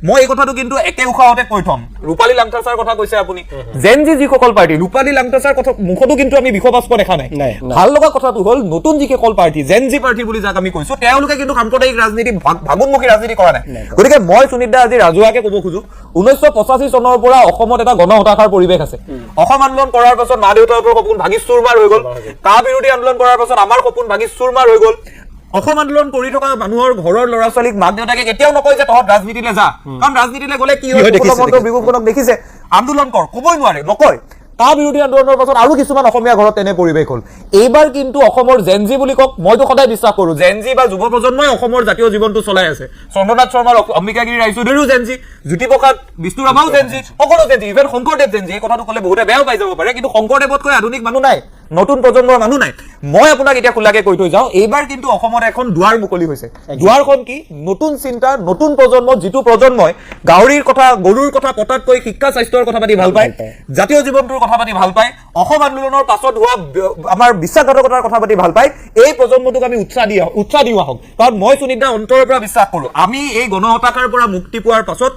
মই এই কথাটো কিন্তু একে উশাহতে কৈ থম ৰূপালী লাংটাছাৰ কথা কৈছে আপুনি জেন জি যিসকল পাৰ্টি ৰূপালী লাংটাছাৰ কথা মুখতো কিন্তু আমি বিষবাস্প দেখা নাই ভাল লগা কথাটো হ'ল নতুন যিসকল পাৰ্টি জেন জি পাৰ্টি বুলি যাক আমি কৈছো তেওঁলোকে কিন্তু সাম্প্ৰদায়িক ৰাজনীতি ভাগুনমুখী ৰাজনীতি কৰা নাই গতিকে মই সুনীত দা আজি ৰাজহুৱাকে ক'ব খোজো 1985 চনৰ পৰা অসমত এটা গণ হতাশাৰ পৰিৱেশ আছে অসম আন্দোলন কৰাৰ পাছত মা দেউতাহঁতৰ সপোন ভাগি চুৰমাৰ হৈ গ'ল কা বিৰোধী আন্দোলন কৰাৰ পাছত আমাৰ সপোন ভাগি চুৰমাৰ হৈ গ'ল অসম আন্দোলন কৰি থকা মানুহৰ ঘৰৰ ল'ৰা ছোৱালীক মাক দেউতাকে কেতিয়াও নকয় যে তহঁত ৰাজনীতিলৈ যা কাৰণ ৰাজনীতিলৈ গ'লে কি হয় বিভূষণক দেখিছে আন্দোলন কৰ ক'বই নোৱাৰে নকয় কা বিৰোধী আন্দোলনৰ পাছত আৰু কিছুমান অসমীয়া ঘৰত তেনে পৰিৱেশ হ'ল এইবাৰ কিন্তু অসমৰ জেনজি বুলি কওক মইতো সদায় বিশ্বাস কৰোঁ জেনজি বা যুৱ প্ৰজন্মই অসমৰ জাতীয় জীৱনটো চলাই আছে চন্দ্ৰনাথ শৰ্মাৰ অম্বিকাগিৰি ৰায়চৌধুৰীও জেনজি জ্যোতিপ্ৰসাদ বিষ্ণুৰাভাও জেনজি সকলো জেনজি ইভেন শংকৰদেৱ জেনজি এই কথাটো ক'লে বহুতে বেয়াও পাই যাব পাৰে কিন্তু শংকৰদেৱতকৈ আধুনিক মানুহ নাই নতুন প্ৰজন্মৰ মানুহ নাই মই আপোনাক এতিয়া খোলাকে কৈ থৈ যাওঁ এইবাৰ কিন্তু অসমত এখন দুৱাৰ মুকলি হৈছে দুৱাৰখন কি নতুন চিন্তা নতুন প্ৰজন্ম যিটো প্ৰজন্মই গাহৰিৰ কথা গৰুৰ কথা পতাতকৈ শিক্ষা স্বাস্থ্যৰ কথা পাতি ভাল পায় জাতীয় জীৱনটোৰ কথা পাতি ভাল পায় অসম আন্দোলনৰ পাছত হোৱা আমাৰ বিশ্বাসঘাতকতাৰ কথা পাতি ভাল পায় এই প্ৰজন্মটোক আমি উৎসাহ দিওঁ আহক কাৰণ মই সুনীত দা অন্তৰৰ পৰা বিশ্বাস কৰোঁ আমি এই গণহতাশাৰ পৰা মুক্তি পোৱাৰ পাছত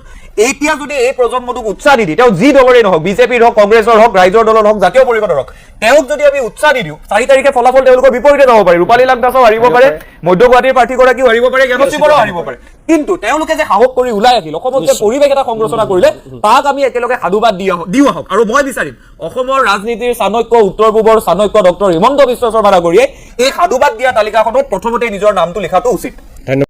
এতিয়া যদি এই প্ৰজন্মটোক উৎসাহ দি তেওঁ যি দলৰেই নহওক বিজেপিৰ হওক কংগ্ৰেছৰ হওক ৰাইজৰ দলৰ হওক জাতীয় পৰিষদৰ হওক তেওঁক যদি আমি উৎসাহ দি দিওঁ 4 তাৰিখে ফলাফল তেওঁলোকৰ বিপৰীতে যাব পাৰে ৰূপালী লাংটাছাও হাৰিব পাৰে মধ্য গুৱাহাটীৰ প্ৰাৰ্থীগৰাকীও হাৰিব পাৰে জ্ঞানশ্ৰী বৰাও হাৰিব পাৰে কিন্তু তেওঁলোকে যে সাহস কৰি ওলাই আহিল অসমত যে পৰিৱেশ এটা সংৰচনা কৰিলে তাক আমি একেলগে সাধুবাদ দিওঁ আহক আৰু মই বিচাৰিম অসমৰ ৰাজনীতিৰ চাণক্য উত্তৰ পূবৰ চাণক্য ডক্টৰ হিমন্ত বিশ্ব শৰ্মা ডাঙৰীয়াই এই সাধুবাদ দিয়া তালিকাখনত প্ৰথমতে নিজৰ নামটো লিখাটো উচিত